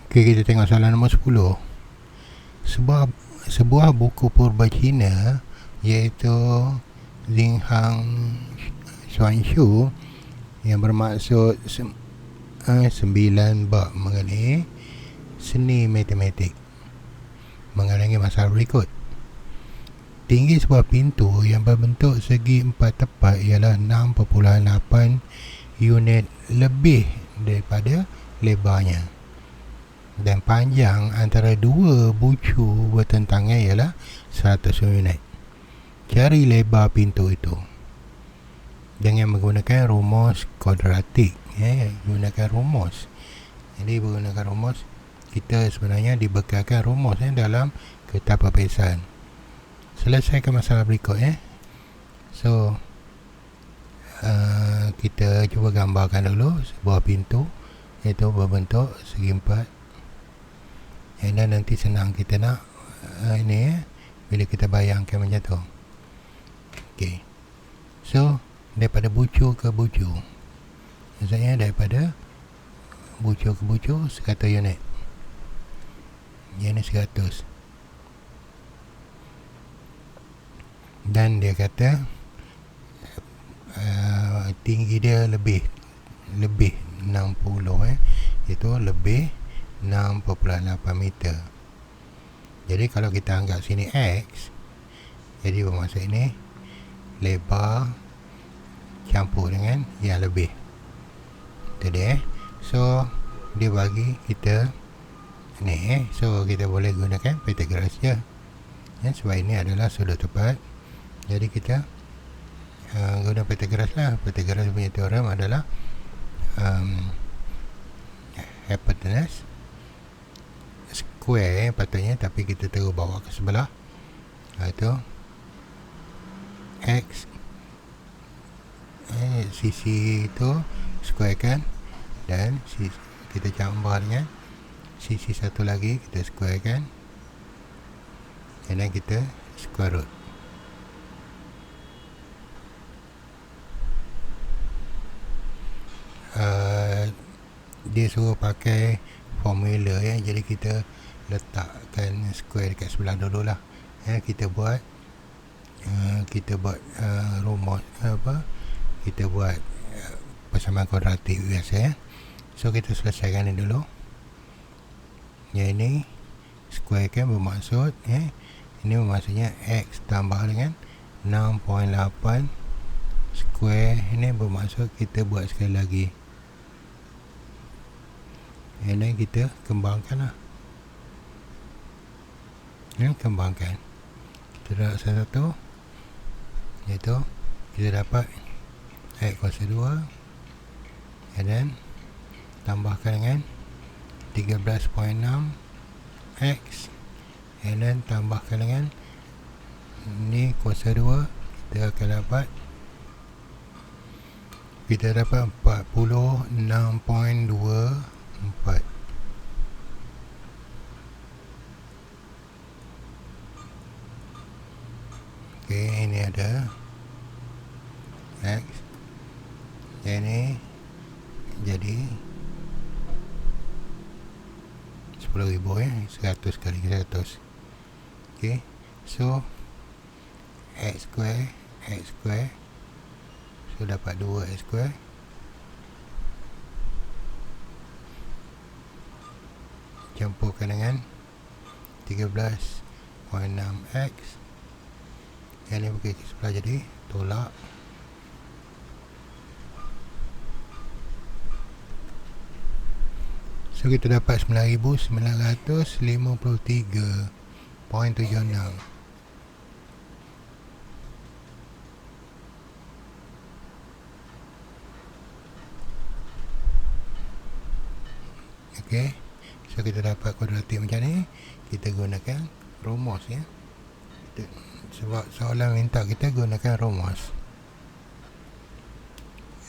Okay, kita tengok soalan nombor 10. Sebuah buku purba Cina iaitu Xinghang Xuanshu yang bermaksud 9 bab mengenai seni matematik mengalami masalah berikut. Tinggi sebuah pintu yang berbentuk segi 4 tepat ialah 6.8 unit lebih daripada lebarnya, dan panjang antara dua bucu bertentangan ialah 100 unit. Cari lebar pintu itu dengan menggunakan rumus kuadratik. Gunakan rumus. Jadi menggunakan rumus, kita sebenarnya dibekalkan rumus dalam kertas perpisahan. Selesaikan masalah berikut. So kita cuba gambarkan dulu sebuah pintu iaitu berbentuk segi 4, dan nanti senang kita nak bila kita bayangkan macam tu. Okay. So daripada bucu ke bucu, maksudnya daripada bucu ke bucu 100 unit. Yang ni 100. Dan dia kata tinggi dia lebih 60, iaitu lebih 6.8 meter. Jadi kalau kita anggap sini X, jadi bermaksud ini lebar campur dengan yang lebih. Itu dia. So dia bagi kita ni, so kita boleh gunakan Pythagoras je. Sebab ini adalah sudut tepat, jadi kita guna Pythagoras lah. Pythagoras punya teorem adalah hypotenuse square patutnya, tapi kita terus bawa ke sebelah, itu X sisi itu square kan, dan kita campur dengan sisi satu lagi, kita square kan, dan kita square root. Dia suruh pakai formula jadi kita letakkan square dekat sebelah dulu lah. Kita buat rumus kita buat persamaan kuadratik biasa. So kita selesaikan ni dulu. Yang ini square kan bermaksud ini bermaksudnya X tambah dengan 6.8 square. Ini bermaksud kita buat sekali lagi, dan kita kembangkan lah. Kembangkan, kita dapat satu, iaitu kita dapat X kuasa 2, dan tambahkan dengan 13.6 X, dan tambahkan dengan ni kuasa 2, kita akan dapat 46.24. Okay, ini ada X, yang ini jadi 10,000 100 kali 100. Okay, so X square, so dapat 2X square, campurkan dengan 13.6X, yang ni pergi ke sebelah, jadi tolak. So kita dapat 9,953.76. Okay, so kita dapat kuadratik macam ni. Kita gunakan rumus sebab soalan minta kita gunakan rumus.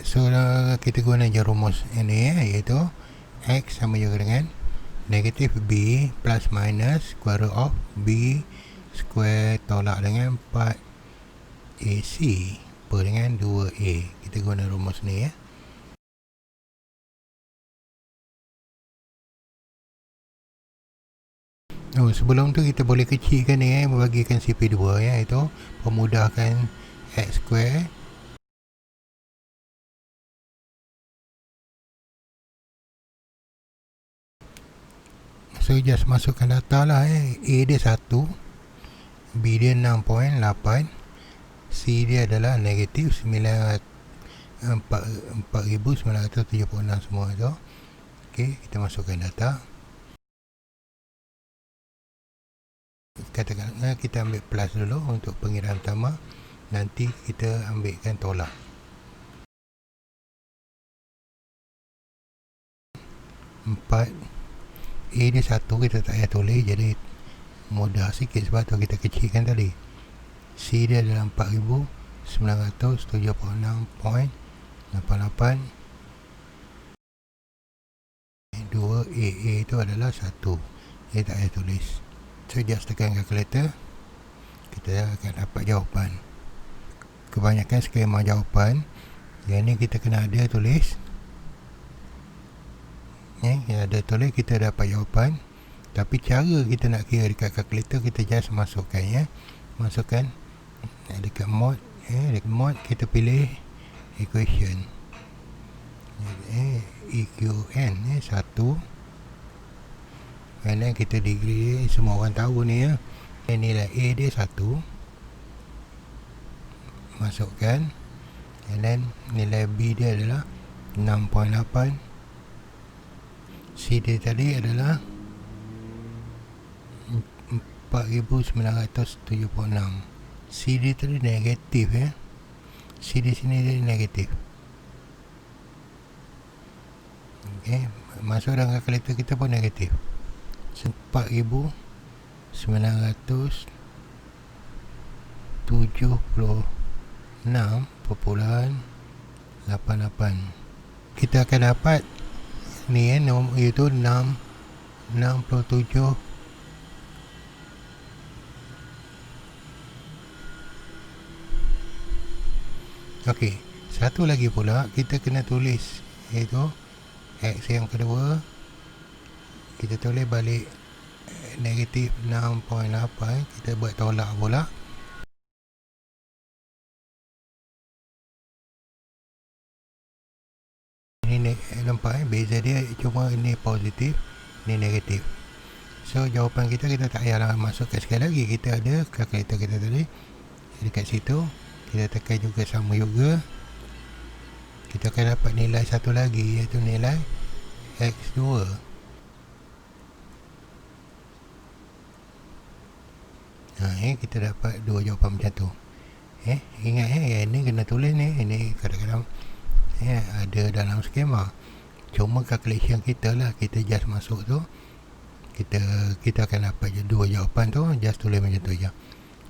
So kita guna je rumus ini, iaitu X sama juga dengan negatif B plus minus square root of B square tolak dengan 4AC per dengan 2A. Kita guna rumus ni Oh, sebelum tu kita boleh kecilkan ni membagikan CP2 ya, itu memudahkan X square. So just masukkan data lah A dia 1, B dia 6.8, C dia adalah negatif 4,976 semua tu. Okey, kita masukkan data. Katakan kita ambil plus dulu untuk pengiraan pertama, nanti kita ambilkan tolak. Empat A dia 1, kita tak payah tulis, jadi mudah sikit sebab tu kita kecilkan tadi. C dia adalah 4,976.88. 2 A itu adalah 1, dia tak payah tulis. So just tekan kalkulator, kita akan dapat jawapan. Kebanyakan skema jawapan yang ni kita kena ada tulis. Ada tulis, kita dapat jawapan. Tapi cara kita nak kira dekat kalkulator, kita just masukkan masukkan dekat mode, dekat mode kita pilih equation, EQN 1. And then kita degree, semua orang tahu ni ya. Nilai A dia 1, masukkan. And then nilai B dia adalah 6.8. C dia tadi adalah 4,976. C dia tadi negatif ya. C di sini dia negatif. Okey, masuk dalam kalkulator kita pun negatif. 4,976.88. Kita akan dapat ni iaitu 67. Okey, satu lagi pula kita kena tulis, iaitu X yang kedua kita tulis balik negatif 6.8. kita buat tolak pula. Ini nampak beza dia, cuma ini positif, ini negatif. So jawapan kita tak payahlah masukkan sekali lagi, kita ada kalkulator kita tadi dekat situ. Kita tekan juga sama juga, kita akan dapat nilai satu lagi, iaitu nilai X2. Kita dapat dua jawapan macam tu. Ingat ini kena tulis ni. Ini kadang-kadang ada dalam skema. Cuma calculation kita lah, kita just masuk tu, kita akan dapat dua jawapan tu, just tulis macam tu je.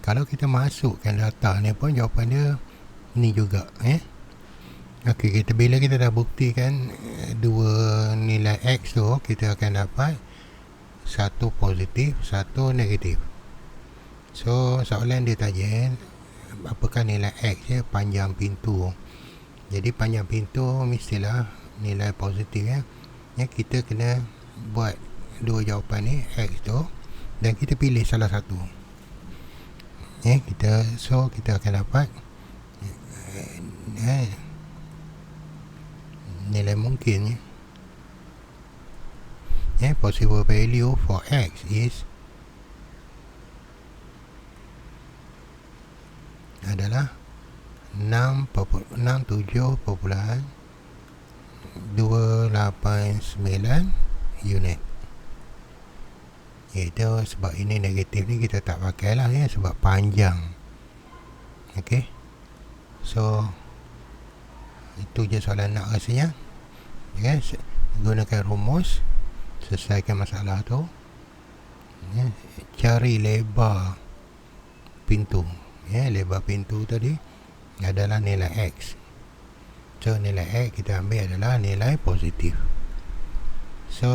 Kalau kita masukkan data ni pun jawapan dia ni juga. Okey, bila kita dah buktikan dua nilai X tu, kita akan dapat satu positif, satu negatif. So soalan dia tanya apakah nilai X panjang pintu. Jadi panjang pintu mestilah nilai positif ya. Kita kena buat dua jawapan ni X tu, dan kita pilih salah satu. Kita akan dapat nilai mungkin possible value for X is adalah 67.289 unit. Itu sebab ini negatif ni kita tak pakai lah sebab panjang. Okey, so itu je soalan nak rasanya. Gunakan rumus, selesaikan masalah tu. Cari lebar pintu. Lebar pintu tadi adalah nilai X. So nilai X kita ambil adalah nilai positif. So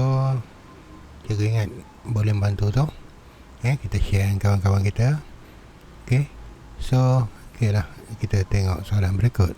jaga ingat, boleh bantu tu. Kita share dengan kawan-kawan kita. Okay, so okay lah, kita tengok soalan berikut.